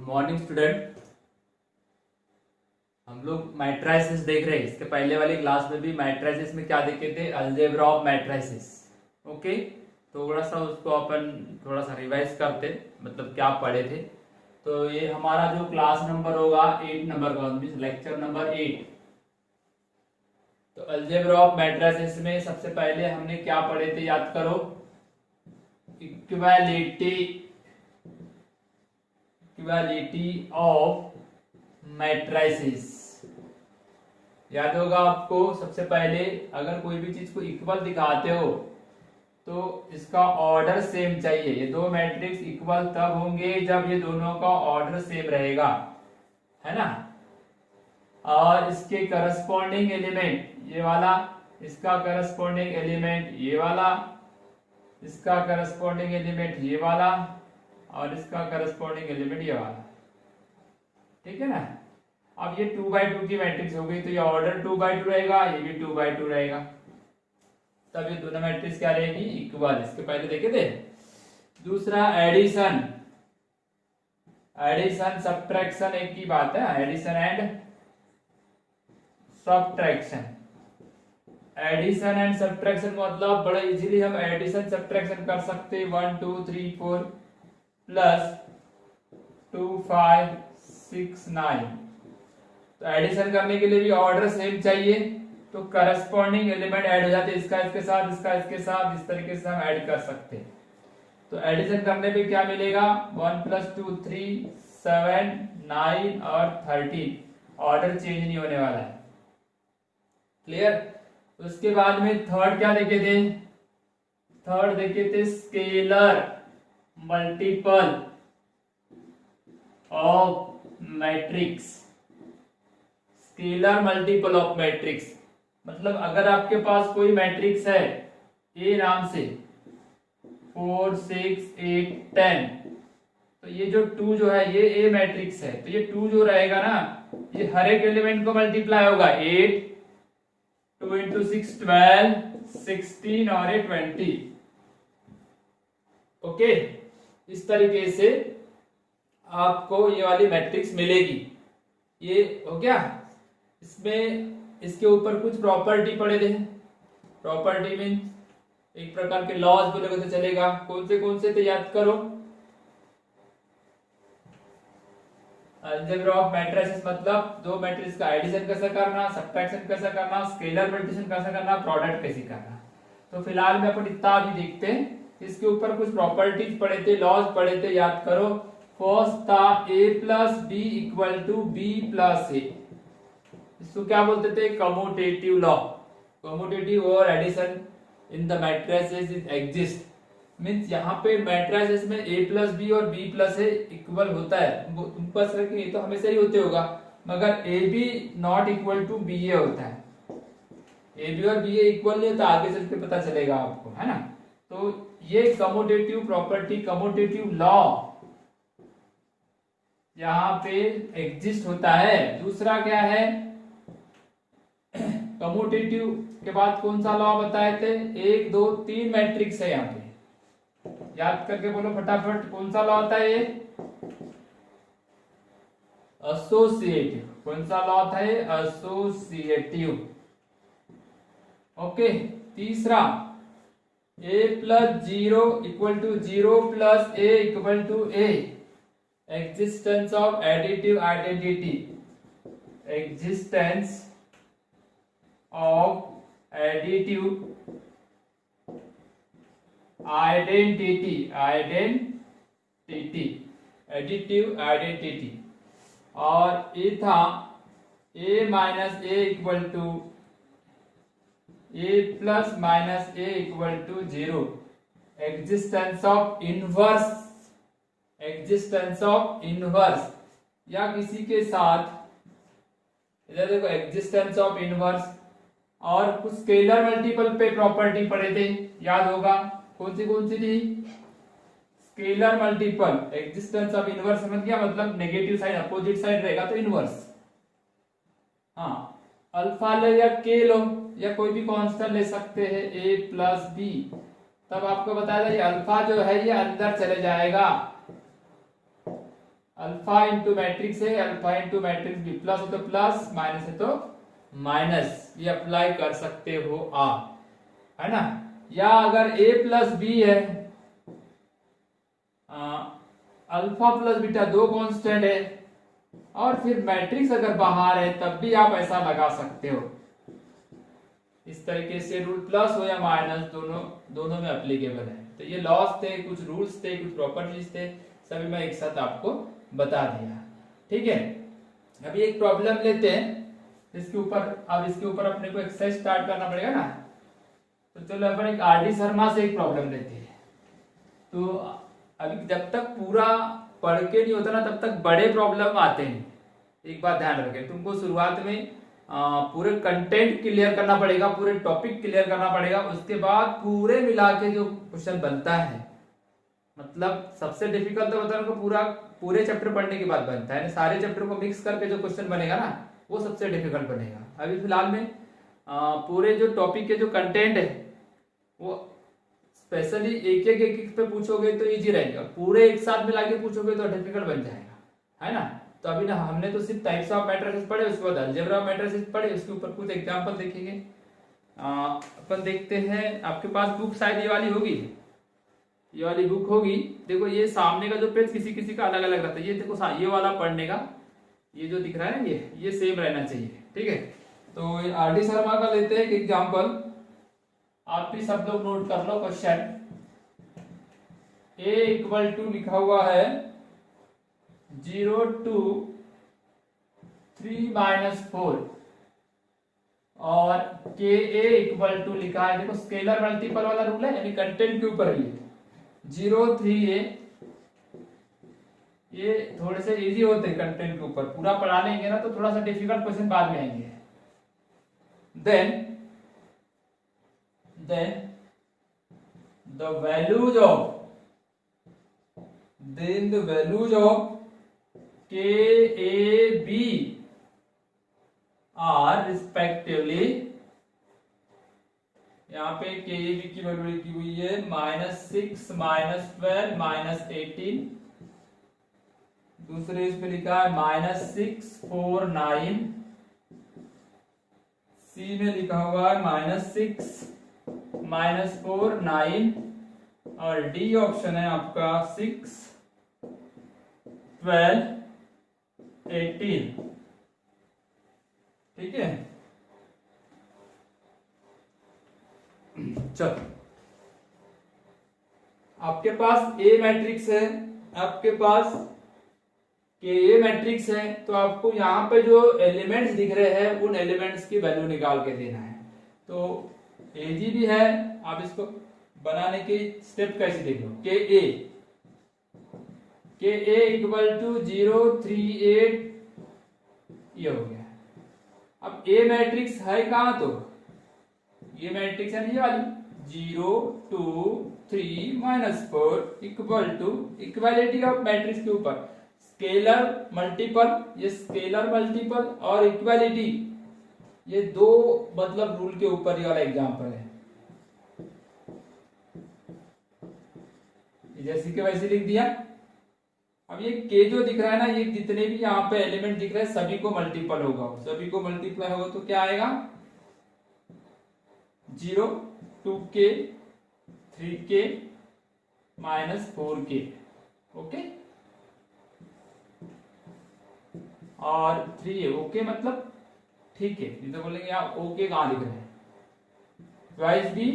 Good morning student. हम लोग matrices देख रहे हैं। इसके पहले वाली क्लास में भी मैट्राइसिस में क्या देखे थे, अलजेब्रा ऑफ मैट्राइसिस। ओके, थोड़ा सा उसको अपन थोड़ा सा रिवाइज करते, मतलब क्या पढ़े थे। तो ये हमारा जो क्लास नंबर होगा 8 नंबर का, लेक्चर नंबर 8। तो अलजेब्रा ऑफ मैट्राइसिस में सबसे पहले हमने क्या पढ़े थे, याद करो। इक्वालिटी ऑफ मैट्राइसिस याद होगा आपको। सबसे पहले अगर कोई भी चीज को इक्वल दिखाते हो तो इसका ऑर्डर सेम चाहिए। ये दो मैट्रिक्स इक्वल तब होंगे जब ये दोनों का ऑर्डर सेम रहेगा, है ना। और इसके करस्पॉन्डिंग एलिमेंट ये वाला, इसका करस्पॉन्डिंग एलिमेंट ये वाला, इसका करस्पॉन्डिंग एलिमेंट ये वाला, और इसका करस्पॉन्डिंग एलिमेंट ये वाला। ठीक है ना। अब ये 2x2 की मैट्रिक्स हो गई, तो ये ऑर्डर 2x2 रहेगा, ये भी 2x2 रहेगा। तब ये दोनों मैट्रिक्स क्या रहेगी, इक्वल। इसके पहले देखे थे। दूसरा एडिशन, एडिशन सब्ट्रैक्शन एक ही बात है। Addition and subtraction, addition and subtraction मतलब बड़ा इजीली हम एडिशन सब्ट्रैक्शन कर सकते हैं। 1 2 3 4 प्लस 2 5 6 9। तो एडिशन करने के लिए भी ऑर्डर सेम चाहिए, तो करस्पॉन्डिंग एलिमेंट ऐड हो जाते हैं। इसका इसके साथ, इसका इसके साथ, इस तरीके से हम ऐड कर सकते हैं। तो एडिशन करने पे क्या मिलेगा, 1 + 2 3 7 9 और 13। ऑर्डर चेंज नहीं होने वाला है। क्लियर। उसके बाद में थर्ड क्या देखे थे, थर्ड देखे थे scalar multiple of matrix. Scalar multiple of matrix मतलब अगर आपके पास कोई मैट्रिक्स है ए नाम से 4 6 8 10, तो ये जो 2 जो है ये ए मैट्रिक्स है। तो ये 2 जो रहेगा ना, ये हर एक एलिमेंट को मल्टीप्लाई होगा। 8 2 × 6 12 16 और ये 20। ओके, इस तरीके से आपको ये वाली मैट्रिक्स मिलेगी। ये हो गया। इसमें इसके ऊपर कुछ प्रॉपर्टी पढ़े थे। प्रॉपर्टी मीन्स एक प्रकार के लॉज बोलोगे तो चलेगा। कौन से थे, याद करो। अलजेब्रा ऑफ मैट्रिसेस मतलब दो मैट्रिक्स का एडिशन कैसे करना, सब्ट्रैक्शन कैसे करना, स्केलर मल्टीप्लिकेशन कैसे करना, प्रोडक्ट कैसे करना। तो फिलहाल में अपन इतना भी देखते हैं। इसके ऊपर कुछ प्रॉपर्टीज पढ़े थे, लॉज पढ़े थे, याद करो। फर्स्ट था a + b = b + a। इसको क्या बोलते थे, कम्यूटेटिव लॉ। कम्यूटेटिव और addition in the matrices is exist means यहाँ पे मैट्रिसेस में a + b और b + a इक्वल होता है। तुम पास रखें ये तो हमेशा ही होते होगा, मगर ab ≠ ba होता है। ab और ba इक्वल नहीं होता, आगे चल के पता चलेगा आपको, है ना। तो ये कम्यूटेटिव प्रॉपर्टी, कम्यूटेटिव लॉ यहाँ पे एग्जिस्ट होता है। दूसरा क्या है, कम्यूटेटिव के बाद कौन सा लॉ बताए थे, 1 2 3 मैट्रिक्स है यहाँ पे। याद करके बोलो फटाफट, कौन सा लॉ होता है ये, एसोसिएटिव। कौन सा लॉ था ये, एसोसिएटिव। ओके। तीसरा a + 0 = 0 + a = a। Existence of additive identity, existence of additive identity, additive identity। और ये था a - a = a + - a = 0। Existence of inverse, existence of inverse या किसी के साथ, इधर देखो एग्जिस्टेंस ऑफ इनवर्स। और कुछ स्केलर मल्टीपल पे प्रॉपर्टी पढ़े थे, याद होगा। कौन सी थी, scalar multiple. Existence of inverse समझ गया, मतलब नेगेटिव साइड अपोजिट साइड रहेगा तो इनवर्स। हाँ, अल्फा ले या के लो या कोई भी कांस्टेंट ले सकते हैं, a + b। तब आपको बताया था ये अल्फा जो है ये अंदर चले जाएगा, अल्फा इंटू मैट्रिक्स है, alpha into matrix B plus है तो प्लस, माइनस है तो माइनस, ये अप्लाई कर सकते हो आप, है ना। या अगर ए प्लस बी है, अल्फा प्लस बीटा दो कांस्टेंट है, और फिर मैट्रिक्स अगर बाहर है तब भी आप ऐसा लगा सकते हो। इस तरीके से रूल प्लस हो या माइनस दोनों में एप्लीकेबल है। तो ये लॉस थे, कुछ रूल्स थे, कुछ प्रॉपर्टीज थे, सभी मैं एक साथ आपको बता दिया। ठीक है, अभी एक प्रॉब्लम लेते हैं इसके ऊपर। अब इसके ऊपर अपने को एक्सरसाइज स्टार्ट करना पड़ेगा ना, तो चलो अपन एक आरडी शर्मा से एक प्रॉब्लम लेते हैं। तो अभी जब तक पूरा पढ़ के नहीं होता ना तब तक बड़े प्रॉब्लम आते हैं। एक बात ध्यान रखें, तुमको शुरुआत में पूरे कंटेंट क्लियर करना पड़ेगा, पूरे टॉपिक क्लियर करना पड़ेगा, उसके बाद पूरे मिला के जो क्वेश्चन बनता है, मतलब सबसे डिफिकल्ट तो होता है पूरे चैप्टर पढ़ने के बाद बनता है, सारे चैप्टर को मिक्स करके जो क्वेश्चन बनेगा ना वो सबसे डिफिकल्ट बनेगा। अभी फिलहाल में पूरे जो टॉपिक के जो कंटेंट है वो स्पेशली एक पे पूछोगे तो इजी रहेगा, पूरे एक साथ मिला के पूछोगे तो डिफिकल्ट बन जाएगा, है ना। तो अभी ना हमने तो सिर्फ टाइप्स ऑफ मैट्रिसेस पढ़े, उसके बाद अलजेब्रा ऑफ मैट्रिसेस पढ़े, उसके ऊपर कुछ एग्जांपल देखेंगे। अपन देखते हैं, आपके पास बुक शायद ये वाली होगी, ये वाली बुक होगी। देखो ये सामने का जो पेज किसी किसी का अलग अलग रहता है, ये देखो ये वाला पढ़ने का, ये जो दिख रहा है ये सेम रहना चाहिए। ठीक है, तो आरडी शर्मा का लेते हैं एक एग्जाम्पल, आप भी सब लोग नोट कर लो। क्वेश्चन ए इक्वल टू लिखा हुआ है 0 to 3 - 4 और के ए इक्वल टू लिखा है, देखो स्केलर मल्टीपल वाला रूल है, यानी कंटेंट के ऊपर ही है। 0 3 a, ये थोड़े से इजी होते हैं कंटेंट के ऊपर, पूरा पढ़ा लेंगे ना तो थोड़ा सा डिफिकल्ट क्वेश्चन बाद में आएंगे। Then the values of K A B are respectively, यहाँ पे K A B की वैल्यू लिखी हुई है -6 -12 -18, दूसरे इस पे लिखा है -6 4 9, सी में लिखा हुआ है -6 -4 9, और डी ऑप्शन है आपका 6 12 18। ठीक है, चलो आपके पास ए मैट्रिक्स है, आपके पास के ए मैट्रिक्स है, तो आपको यहाँ पे जो एलिमेंट्स दिख रहे हैं उन एलिमेंट्स की वैल्यू निकाल के देना है। तो एजी भी है, आप इसको बनाने के स्टेप कैसे देख लो। के ए इक्वल टू 0 3 8, ये हो गया। अब ए मैट्रिक्स है कहां, तो ये मैट्रिक्स है ये वाली 0 2 3 -4 equal to equality of matrix के ऊपर स्केलर मल्टीपल, ये स्केलर मल्टीपल और इक्वालिटी, ये दो मतलब रूल के ऊपर ये वाला एग्जांपल है। जैसे कि वैसे लिख दिया। अब ये के जो दिख रहा है ना, ये जितने भी यहाँ पे एलिमेंट दिख रहे हैं सभी को मल्टीपल होगा, सभी को मल्टीप्लाई होगा तो क्या आएगा 0 2k 3k -4k, ओके, और 3 ओके मतलब ठीक है। नहीं तो बोलेंगे आप ओके कहां लिख रहे हैं, ट्वाइस बी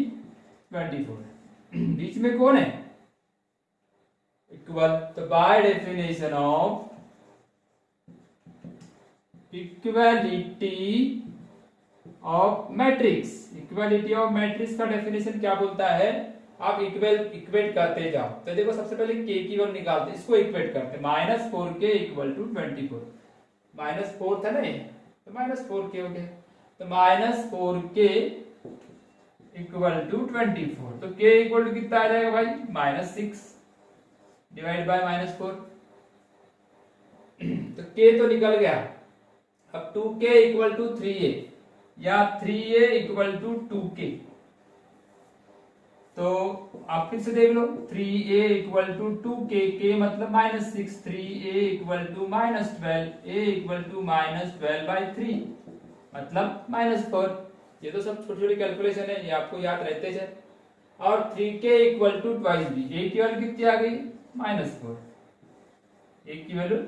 24, बीच में कौन है इक्वल, तो by definition of equality of matrix, equality of matrix का डेफिनेशन क्या बोलता है, आप इक्वेट करते जाओ। तो देखो सबसे पहले के की वैल्यू निकालते, इसको इक्वेट करते, -4k इक्वल टू 24, -4 था ना तो -4k हो गया, तो -4k इक्वल टू 24, तो k इक्वल टू कितना आ जाएगा भाई -6 डिवाइड बाय -4, तो k तो निकल गया। अब 2k इक्वल टू 3a या 3a इक्वल टू 2k, तो आप फिर से देख लो 3a इक्वल टू 2k मतलब -6, 3a equal to -12, a equal to -12/3 मतलब -4। ये तो सब छोटी छोटी कैलकुलेशन है, ये आपको याद रहते हैं। और 3k equal to twice b, a की वैल्यू कितनी आ गई -4, a की वैल्यू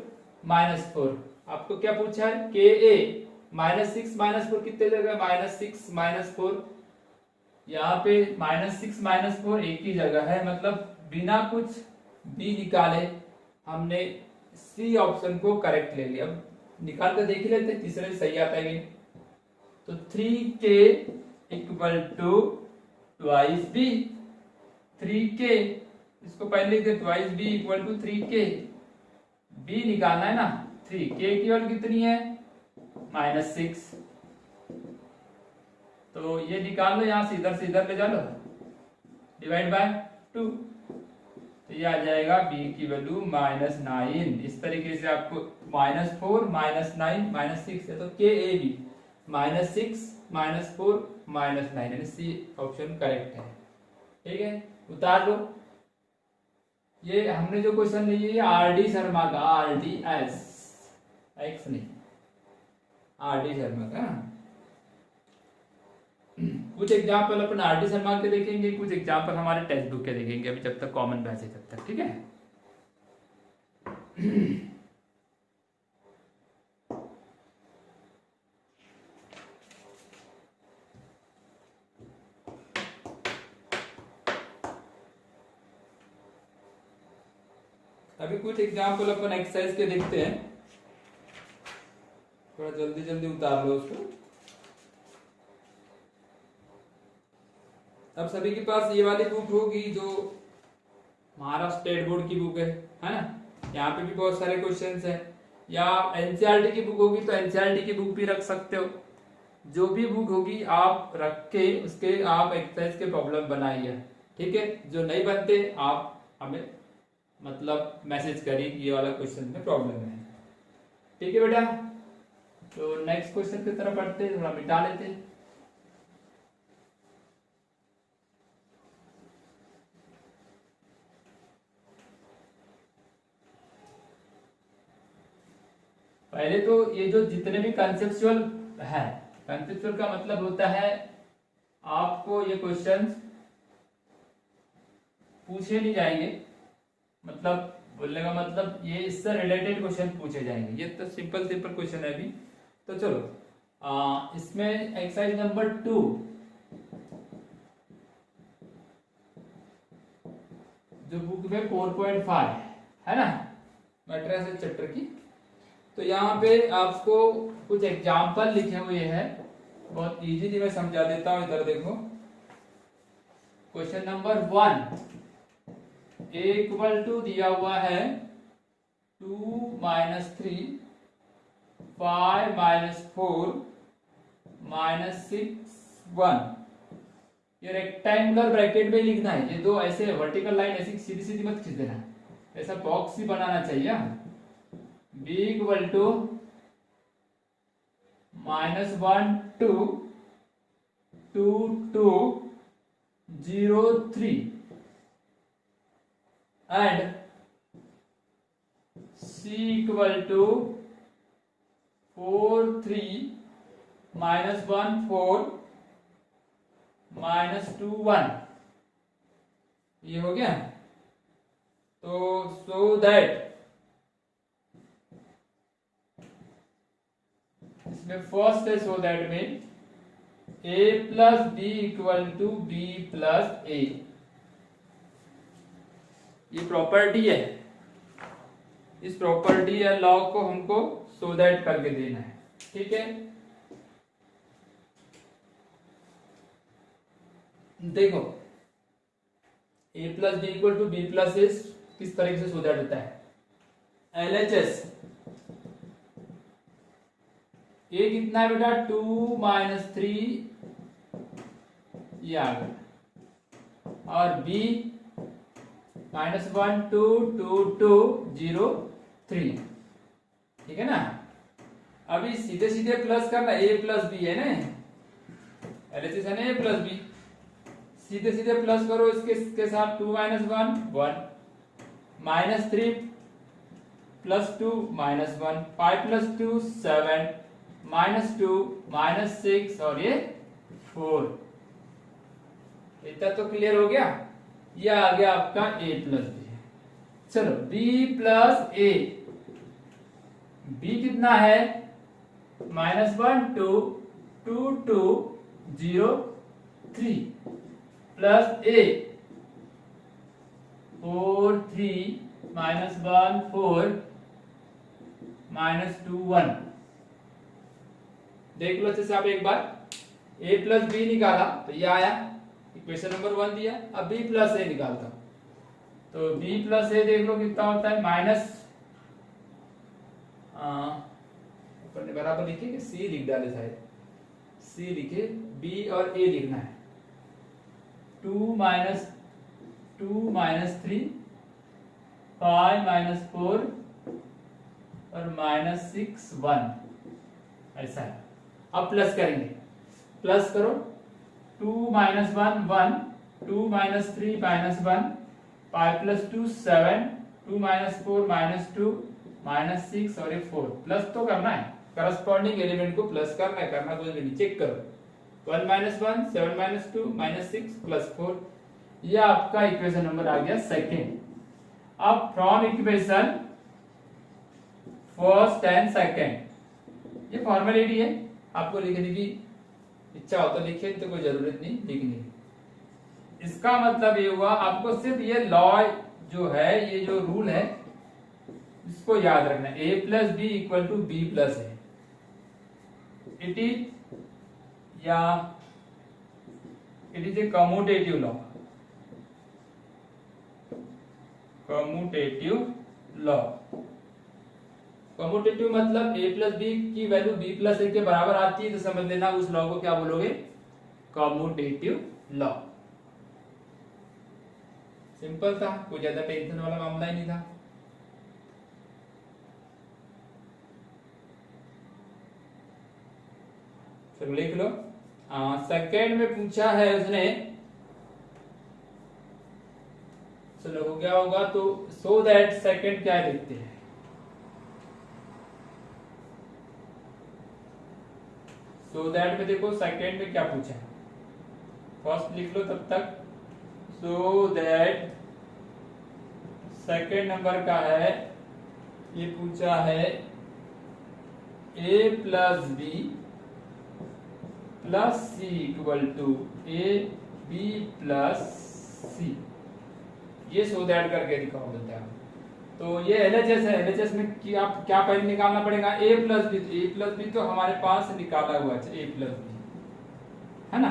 -4। आपको क्या पूछा है ka, -6 -4 कितने जगह -6 -4, यहाँ पे -6 -4 एक ही जगह है, मतलब बिना कुछ b निकाले हमने सी ऑप्शन को करेक्ट ले लिया। अब निकाल कर देख ही लेते हैं तीसरे सही आता है कि। तो 3k equal to twice b, 3k इसको पहले लिखते twice b equal to 3k, b निकालना है ना 3, k की वैल्यू कितनी है -6, तो ये निकाल लो, यहां से इधर ले जा लो, डिवाइड बाय 2, तो ये आ जाएगा b की वैल्यू -9। इस तरीके से आपको -4 -9 -6 है, तो k a b -6 -4 -9 यानी सी ऑप्शन करेक्ट है। ठीक है, उतार लो। ये हमने जो क्वेश्चन लिए ये आर डी शर्मा का, RDS एक्स नहीं, RD शर्मा का। कुछ एग्जाम्पल अपन RD शर्मा के देखेंगे, कुछ एग्जाम्पल हमारे टेक्स्ट बुक के देखेंगे, अभी जब तक कॉमन बैच है तब तक। ठीक है, अभी कुछ एग्जाम्पल अपन एक्सरसाइज के देखते हैं, थोड़ा जल्दी जल्दी उतार लो उसको। अब सभी के पास ये वाली बुक होगी जो महाराष्ट्र स्टेट बोर्ड की बुक है ना, यहाँ पे भी बहुत सारे क्वेश्चंस हैं। या एनसीईआरटी की बुक होगी तो एनसीईआरटी की बुक भी रख सकते हो, जो भी बुक होगी आप रख के उसके आप एक्सरसाइज के प्रॉब्लम बनाइए। ठीक है, जो नहीं बनते आप हमें मतलब मैसेज करिए कि ये वाला क्वेश्चन में प्रॉब्लम है। ठीक है बेटा, तो नेक्स्ट क्वेश्चन की तरफ बढ़ते हैं, थोड़ा मिटा लेते हैं। पहले तो ये जो जितने भी कंसेप्चुअल है, कंसेप्चुअल का मतलब होता है आपको ये क्वेश्चंस पूछे नहीं जाएंगे, मतलब बोलने का मतलब ये इससे रिलेटेड क्वेश्चन पूछे जाएंगे। ये तो सिंपल क्वेश्चन है अभी। तो चलो इसमें एक्सरसाइज नंबर 2 जो बुक में 4.5 है ना, मैट्रिसेस चैप्टर की, तो यहाँ पे आपको कुछ एग्जाम्पल लिखे हुए हैं, बहुत इजीली मैं समझा देता हूं। इधर देखो, question number 1 a equal to दिया हुआ है 2 -3 5 -4 -6 1। ये रेक्टेंगुलर ब्रैकेट में लिखना है, ये दो ऐसे वर्टिकल लाइन ऐसी सीधी सीधी मत खींच देना, ऐसा बॉक्स ही बनाना चाहिए। b equal to -1 2 2 2 0 3 and c equal to 4 3 -1 4 -2 1। ये हो गया। तो सो दैट इसमें फर्स्ट है सो दैट में a plus b equal to b plus a, ये प्रॉपर्टी है, इस प्रॉपर्टी या लॉ को हमको सो दैट करके देना है। ठीक है, देखो a plus B equal to B plus A किस तरीके से सो दैट होता है, LHS a कितना है बेटा 2 -3 ये आ गया, और b -1 2 2 2 0 3। ठीक है ना, अभी सीधे सीधे प्लस करना, a प्लस बी है ना, LHS है ना a प्लस बी, सीधे सीधे प्लस करो इसके साथ 2 minus 1 1 minus 3 plus 2 minus 1 5 plus 2 7 minus 2 minus 6 और ये 4। इतना तो क्लियर हो गया। यह आ गया आपका a प्लस बी। चलो b प्लस a, b कितना है -1 2 2 2 0 3 प्लस a 4 3 -1 4 -2 1। देख लो अच्छे से आप एक बार। a प्लस बी निकाला तो ये आया, इक्वेशन नंबर 1 दिया। अब b प्लस a निकालता हूं तो b प्लस a देख लो कितना होता है माइनस, ऊपर ने बराबर लिखे कि c लिख डाले, शायद c लिखे, b और a लिखना है। 2 माइनस 3 5 माइनस 4 और माइनस 6 1, ऐसा है। अब प्लस करेंगे, प्लस करो 2 minus 1 1 2 minus 3 minus 1 5 plus 2 7 2 minus 4 minus 2 minus 6 और 4। प्लस तो करना है, करस्पॉन्डिंग एलिमेंट को प्लस करना है, करना कुछ नहीं, चेक करो 1 माइनस 1 7 माइनस 2 माइनस 6 प्लस 4। यह आपका इक्वेशन नंबर आ गया सेकेंड। अब from equation first and second, ये फॉर्मेलिटी है, आपको लिखने की इच्छा हो तो लिखे, तो कोई जरूरत नहीं लिखने की। इसका मतलब ये हुआ आपको सिर्फ ये लॉ जो है, ये जो रूल है, इसको याद रखना है। a plus B equal to B plus है। It is a commutative law. Commutative law, commutative मतलब a प्लस बी की वैल्यू b प्लस ए के बराबर आती है, तो समझ लेना उस लॉ को क्या बोलोगे, कम्यूटेटिव लॉ। सिंपल था, कोई ज्यादा टेंशन वाला मामला ही नहीं था। चलो लिख लो। सेकेंड में पूछा है उसने, चलो हो गया होगा, तो सो दैट सेकेंड क्या लिखते हैं, सो दैट में देखो सेकेंड में क्या पूछा है, फर्स्ट लिख लो तब तक। सो दैट सेकेंड नंबर का है, ये पूछा है a plus B plus C equal to A B plus C. ये सो दैट करके दिखाओ बोलते हैं। तो ये एलएचएस है, एलएचएस में कि आप क्या पहले निकालना पड़ेगा, a plus B. A plus B तो हमारे पास निकाला हुआ है, a प्लस बी है ना,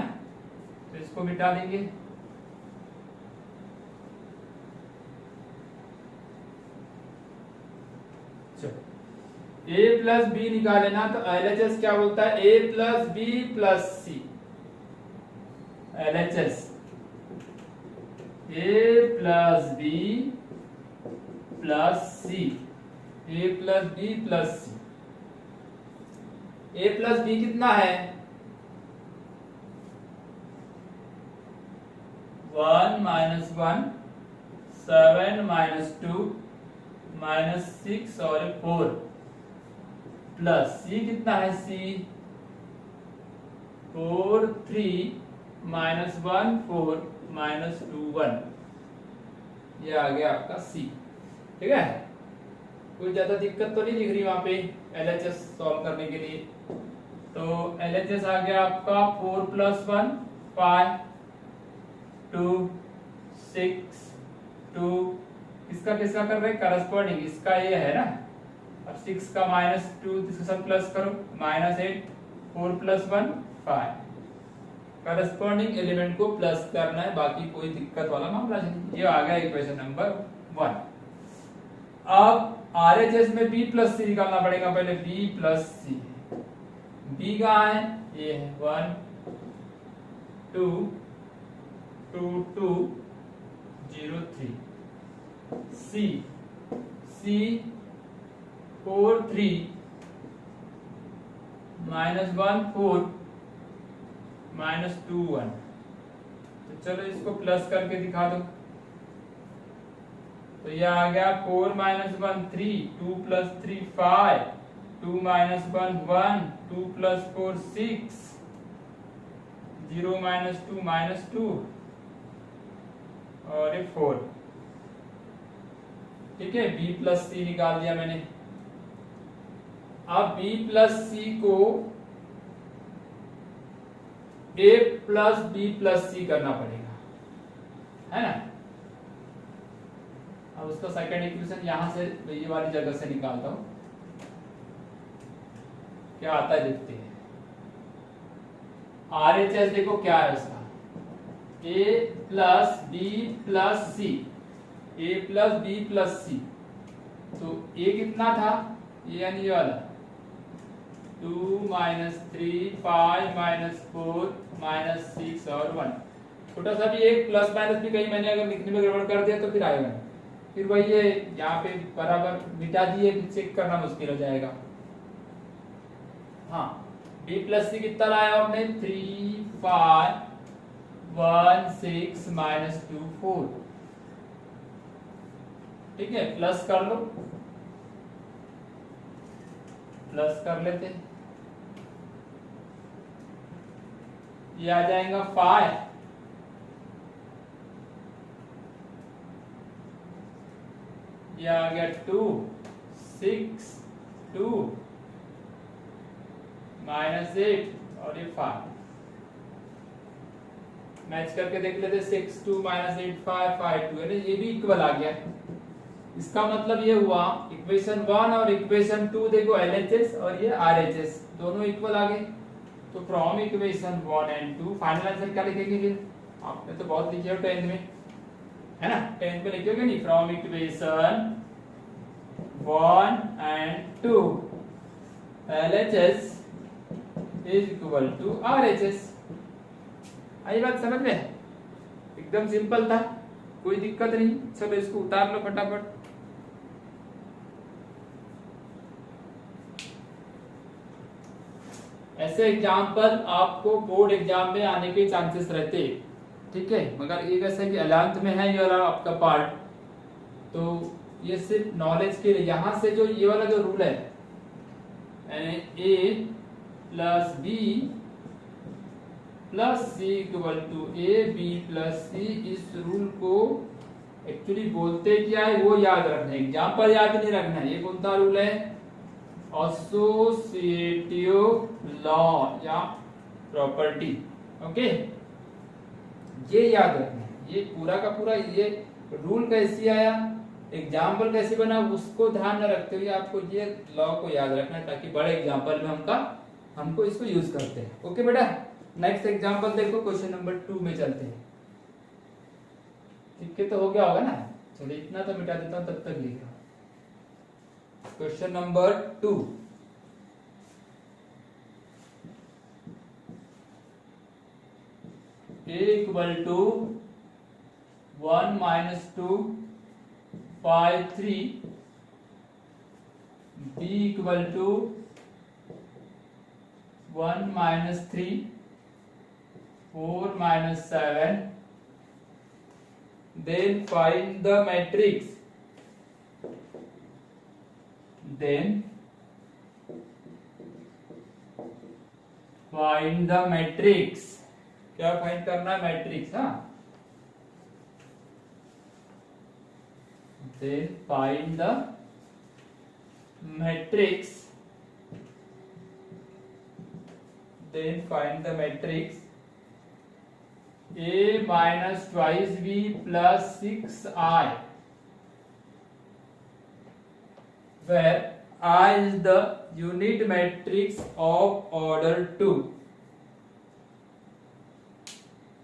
तो इसको मिटा देंगे। चलो a प्लस बी निकालेना, तो एलएचएस क्या बोलता है, a plus B plus C. LHS a plus B plus C, a plus B plus C. a plus B कितना है, 1 माइनस 1 7 माइनस 2 माइनस 6 और 4 प्लस सी कितना है, सी 4 3 माइनस 1 4 माइनस 2 1। ये आ गया आपका सी। ठीक है, कोई ज्यादा दिक्कत तो नहीं दिख रही वहां पे एलएचएस सॉल्व करने के लिए। तो एलएचएस आ गया आपका 4 प्लस 1 5 2 6 2। इसका किसका कर रहे हैं, करस्पॉन्डिंग, इसका ये है ना। अब 6 का माइनस 2, इसके साथ प्लस करो, माइनस 8 4 प्लस 1 5। करस्पॉन्डिंग एलिमेंट को प्लस करना है, बाकी कोई दिक्कत वाला मामला नहीं। ये आ गया इक्वेशन नंबर 1। अब आरएचएस में बी प्लस सी निकालना पड़ेगा, पहले बी प्लस सी। बी कहाँ है, ये है 1 2 2 2 0 3। सी 4 3 माइनस 1 4 माइनस 2 1। तो चलो इसको प्लस करके दिखा दो। तो ये आ गया 4 minus 1 3, 2 plus 3 5, 2 minus 1 1, 2 plus 4 6, 0 minus 2 minus 2 और ये 4। ठीक है, b प्लस सी निकाल दिया मैंने। अब b प्लस सी को a प्लस b प्लस सी करना पड़ेगा, है ना। अब उसका सेकंड इक्वेशन यहां से ये वाली जगह से निकालता हूं, क्या आता है देखते हैं। RHS देखो क्या है उसका, a plus B plus C, a plus B plus C. तो a कितना था, ये यानी ये वाला 2 माइनस 3 5 माइनस 4 माइनस 6 और 1। छोटा सा भी एक प्लस माइनस भी कहीं मैंने अगर लिखने में गड़बड़ कर दिया तो फिर आएगा, फिर वही है यहाँ पे बराबर मिटा दिए, चेक करना मुश्किल हो जाएगा। हाँ, b प्लस सी कितना लाया आपने, 3 5 1 6 माइनस 2 4। ठीक है, प्लस कर लो, प्लस कर लेते हैं। ये आ जाएगा 5, ये आ गया 2 6 2 माइनस 8 और ये 5। मैच करके देख लेते, 6 2 माइनस 8 5 5 2 है ना, ये भी इक्वल आ गया। इसका मतलब ये हुआ इक्वेशन 1 और इक्वेशन 2 देखो LHS और ये RHS दोनों इक्वल आ गए। तो from equation 1 and 2 final answer क्या लिखेंगे फिर, आपने तो बहुत लिखे हो 10th में, है ना, 10th में लिखोगे नहीं, from equation 1 and 2 LHS is equal to RHS। आई बात समझ में, एकदम सिंपल था, कोई दिक्कत नहीं। चलो इसको उतार लो फटाफट। ऐसे एग्जाम्पल आपको बोर्ड एग्जाम में आने के चांसेस रहते हैं, ठीक है। मगर ये वैसे कि 11th में है ये वाला आपका पार्ट, तो ये सिर्फ नॉलेज के लिए। यहां से जो ये वाला जो रूल है यानी a plus B plus C equal to A B plus C, इस रूल को एक्चुअली बोलते क्या है वो याद रखना है, एग्जाम्पल याद नहीं रखना है। ये कौन सा रूल है, एसोसिएटिव लॉ या प्रॉपर्टी, ओके, ये याद रखना है। ये पूरा का पूरा ये रूल कैसे आया, एग्जाम्पल कैसे बना, उसको ध्यान में रखते हुए आपको ये लॉ को याद रखना है, ताकि बड़े एग्जाम्पल में हमको इसको यूज करते हैं। ओके बेटा, नेक्स्ट एग्जाम्पल देखो, क्वेश्चन नंबर 2 में चलते हैं। ठीक है, तो हो गया होगा ना। चलिए इतना तो मिटा देता हूं, तब तक लिखा। Question number 2, a equal to 1 minus 2 5 3, b equal to 1 minus 3 4 minus 7, then find the matrix, then find the matrix। क्या फाइंड करना है, मैट्रिक्स। हाँ, then find the matrix, then find the matrix a minus twice b plus 6i, where I is the unit matrix of order 2।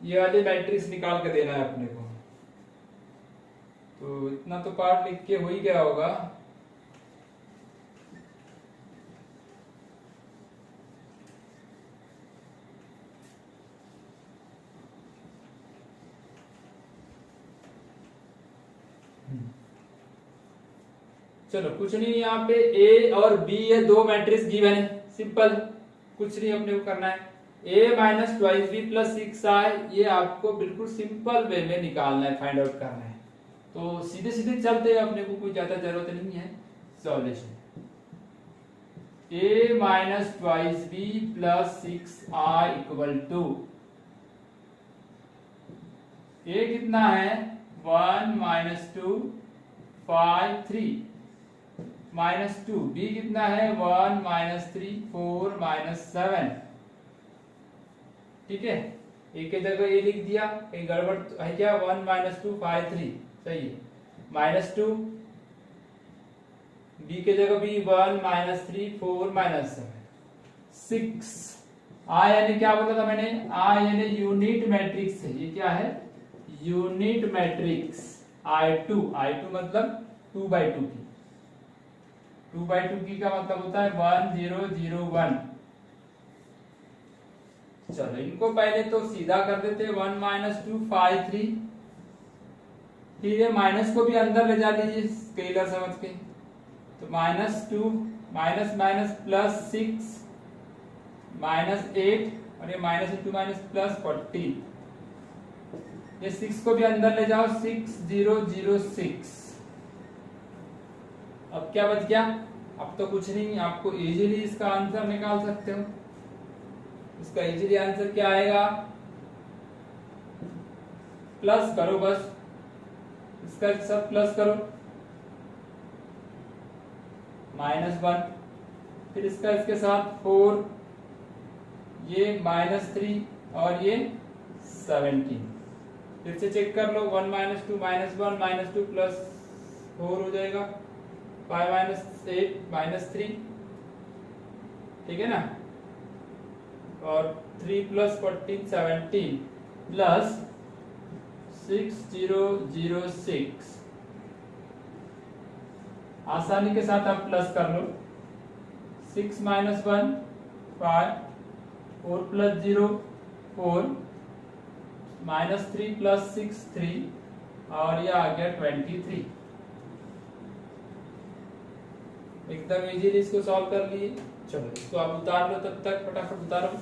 ये वाली matrix निकाल के देना है अपने को। तो इतना तो पार्ट लिख के हो ही गया होगा। चलो कुछ नहीं, यहाँ पे ए और बी ये दो मैट्रिक्स गिवन है, सिंपल, कुछ नहीं अपने को करना है। a minus twice B plus 6i, ये आपको बिल्कुल सिंपल वे में निकालना है, फाइंड आउट करना है। तो सीधे सीधे चलते हैं, अपने को कोई ज्यादा जरूरत नहीं है। Solution a minus twice B plus 6i equal to, a कितना है 1 माइनस 2 5 3 माइनस 2, b कितना है 1 माइनस 3 4 माइनस 7। ठीक है, एक की जगह ये लिख दिया, कहीं गड़बड़ है क्या? 1 माइनस 2 5 3 सही है, माइनस 2, b के जगह भी 1 माइनस 3 4 माइनस 7 6। आ यानी क्या बोला था मैंने? आ यानी यूनिट मैट्रिक्स है, ये क्या है? Unit matrix. I2 मतलब 2/2 की, 2/2 की का मतलब होता है 1 0 0 1। चलो इनको पहले तो सीधा कर देते, 1 माइनस 2 5 3, फिर ये माइनस को भी अंदर ले जा लीजिए स्केलर समझ के, तो minus 2 minus minus plus 6 minus 8, और ये माइनस इंटू माइनस प्लस 14, ये 6 को भी अंदर ले जाओ, 6 0 0 6। अब क्या बच गया? अब तो कुछ नहीं, आपको इजीली इसका आंसर निकाल सकते हो। इसका इजीली आंसर क्या आएगा? प्लस करो बस, इसका सब प्लस करो, -1, फिर इसका इसके साथ 4, ये -3 और ये 17। फिर से चेक कर लो, 1 माइनस 2 -1 -2 प्लस 4 हो जाएगा, 5 माइनस 8 -3, ठीक है ना, और 3 प्लस 14 17 प्लस 6 0 0 6। आसानी के साथ आप प्लस कर लो, 6 माइनस 1 5, 4 प्लस 0 4, -3 प्लस 6 3, और ये आ गया 23। एकदम इजीली इसको सॉल्व कर लिए। चलो इसको आप उतार लो, तब तक फटाफट उतारो।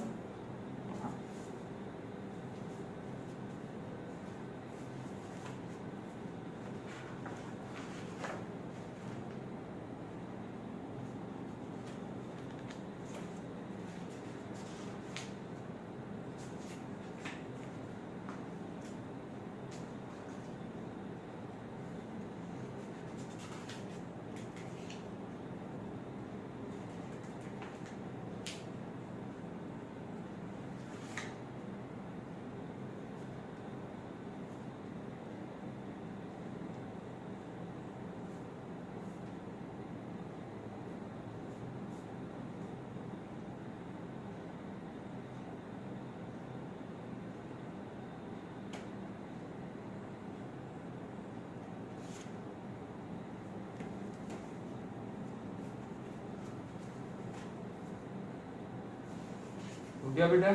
हो गया बेटा?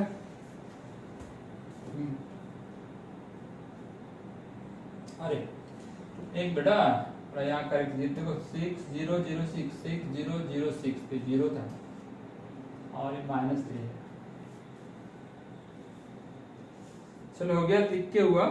अरे एक बेटा यहाँ करेक्ट देखो, 6 0 0 6 6 0 0 6 पे 0 था, और ये -3 है। चलो हो गया, लिख के हुआ।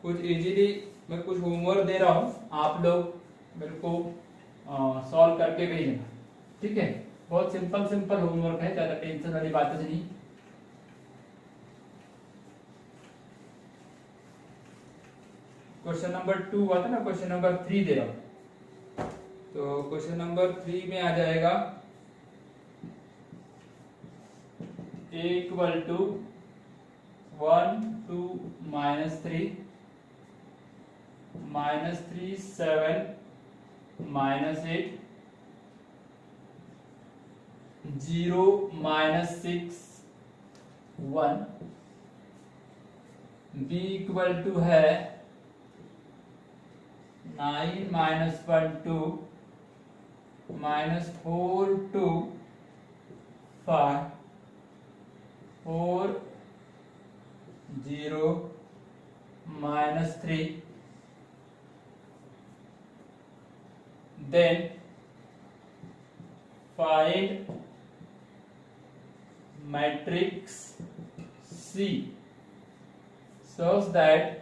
कुछ इजीली मैं कुछ होमवर्क दे रहा हूँ, आप लोग मेरे को सॉल्व करके भेजना, ठीक है? बहुत सिंपल सिंपल होमवर्क है, ज्यादा टेंशन वाली बात नहीं। क्वेश्चन नंबर 2 हुआ था ना, क्वेश्चन नंबर 3 दे रहा हूँ। तो क्वेश्चन नंबर 3 में आ जाएगा a equal to 1 2 -3 -3 7 -8 0 -6 1। b equal to है 9 -1 2 -4 2 5 4 0 -3, then find matrix C such that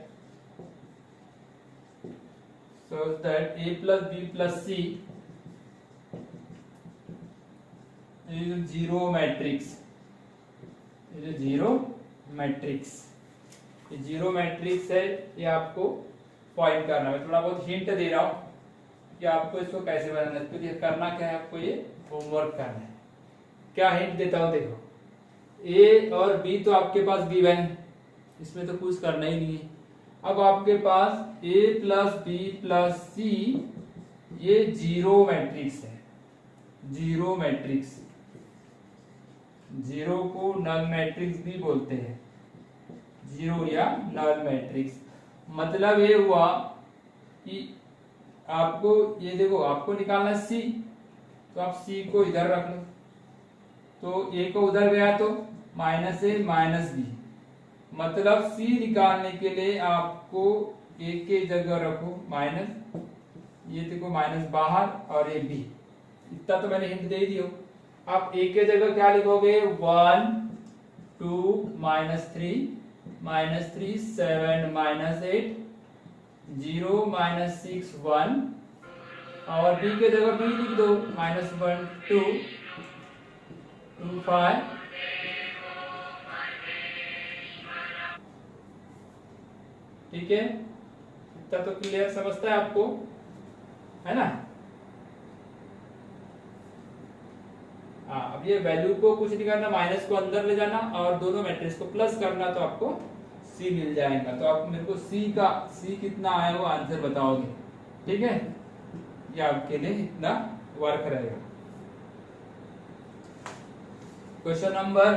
A plus B plus C is zero matrix. ये जीरो मैट्रिक्स, ये जीरो मैट्रिक्स है, ये आपको फाइंड करना है। मैं थोड़ा बहुत हिंट दे रहा हूं कि आपको इसको कैसे बनाना है। तो ये करना क्या है, आपको ये होमवर्क करना है। क्या हिंट देता हूं, देखो ए और बी तो आपके पास गिवन है, इसमें तो कुछ करना ही नहीं है। अब आपके पास ए प्लस बी प्लस सी ये जीरो मैट्रिक्स है। जीरो मैट्रिक्स, जीरो को नल मैट्रिक्स भी बोलते हैं, जीरो या नल मैट्रिक्स। मतलब ये हुआ कि आपको ये देखो, आपको निकालना है सी, तो आप सी को इधर रख लो, तो ए को उधर गया तो माइनस ए माइनस बी। मतलब सी निकालने के लिए आपको ए के जगह रखो माइनस, ये देखो माइनस बाहर और ये बी। इतना तो मैंने हिंट दे दिया। आप ए के जगह क्या लिखोगे, 1 2 -3 -3 7 -8 0 -6 1, और बी के जगह बी लिख दो -1 2 2 5। ठीक है, इतना तो क्लियर समझता है आपको, है ना। हाँ, अब ये वैल्यू को कुछ नहीं करना, माइनस को अंदर ले जाना और दोनों मैट्रिक्स को प्लस करना, तो आपको सी मिल जाएगा। तो आप मेरे को सी कितना आया वो आंसर बताओगे, ठीक है। ये आपके लिए इतना वर्क रहेगा। Question number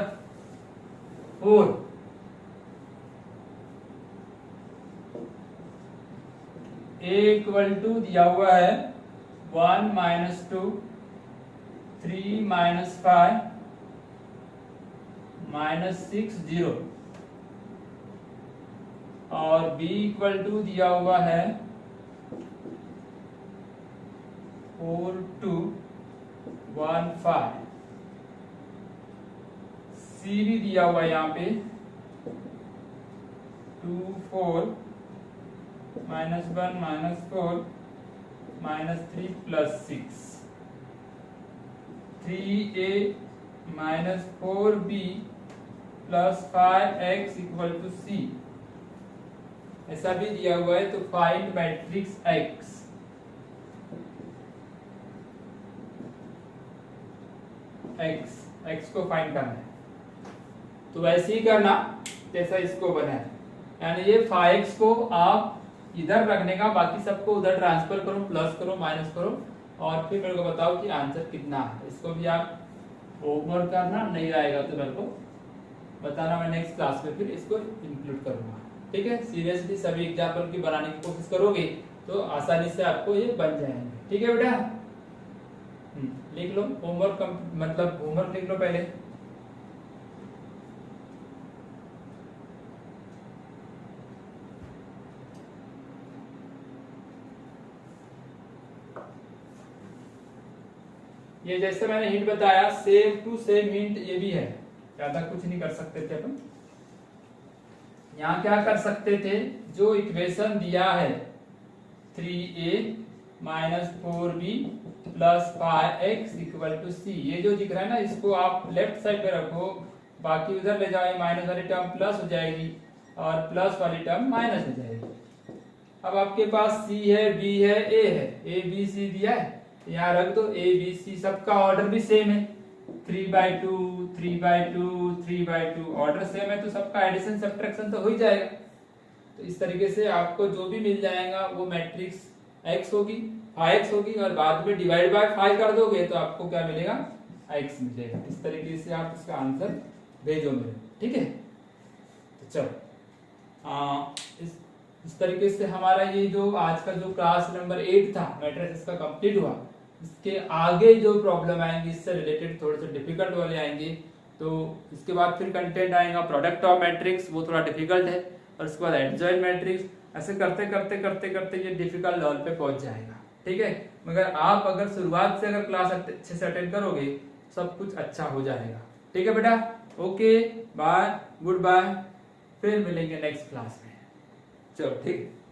4, A equal to दिया हुआ है 1 -2 3 -5 -6 0, और b इक्वल टू दिया हुआ है 4 2 1 5। c भी दिया हुआ है यहाँ पे 2 4 -1 -4 -3 +6, 3a -4b + 5x = c, ऐसा भी दिया हुआ है। तो फाइंड मैट्रिक्स x। x को फाइंड करना है, तो वैसे ही करना जैसा इसको बना है। यानी ये 5x को आप इधर रखने का, बाकी सबको उधर ट्रांसफर करो, प्लस करो माइनस करो, और फिर मेरे को बताओ कि आंसर कितना है। इसको भी आप होमवर्क करना, नहीं आएगा तो मेरे को बताना, मैं नेक्स्ट क्लास में फिर इसको इंक्लूड करूंगा, ठीक है। सीरियसली सभी एग्जाम्पल की बनाने की कोशिश करोगे तो आसानी से आपको ये बन जाएंगे, ठीक है बेटा। लिख लो होमवर्क, मतलब होमवर्क लिख लो पहले। ये जैसे मैंने हिंट बताया, सेम टू सेम हिंट ये भी है, ज्यादा कुछ नहीं कर सकते थे अपन। यहाँ क्या कर सकते थे, जो इक्वेशन दिया है 3a -4b + 5x = c, ये जो दिख रहा है ना, इसको आप लेफ्ट साइड पे रखो, बाकी उधर ले जाओ, माइनस वाली टर्म प्लस हो जाएगी और प्लस वाली टर्म माइनस हो जाएगी। अब आपके पास c है, b है, a है, a b c दिया है, यहाँ रख दो। a b c सबका ऑर्डर भी सेम है, 3/2 3/2 3/2 ऑर्डर सेम है, तो सबका एडिशन सब्ट्रैक्शन तो हो ही जाएगा। तो इस तरीके से आपको जो भी मिल जाएगा वो मैट्रिक्स x होगी, 5x होगी, और बाद में डिवाइड बाय 5 कर दोगे तो आपको क्या मिलेगा, x मिलेगा। इस तरीके से आप इसका आंसर भेजो मेरे, ठीक है। तो चलो इस तरीके से हमारा ये जो आज का जो क्लास नंबर 8 था मैट्रिक्स का कंप्लीट हुआ। इसके आगे जो प्रॉब्लम आएंगे इससे रिलेटेड थोड़े से डिफिकल्ट वाले आएंगे, तो इसके बाद फिर कंटेंट आएगा प्रोडक्ट ऑफ मैट्रिक्स, वो थोड़ा डिफिकल्ट है, और उसके बाद एडजॉइंट मैट्रिक्स। ऐसे करते करते करते करते ये डिफिकल्ट लेवल पे पहुंच जाएगा, ठीक है। मगर आप अगर शुरुआत से अगर क्लास अच्छे से अटेंड करोगे सब कुछ अच्छा हो जाएगा, ठीक है बेटा। ओके बाय, गुड बाय, फिर मिलेंगे नेक्स्ट क्लास में। चलो ठीक है।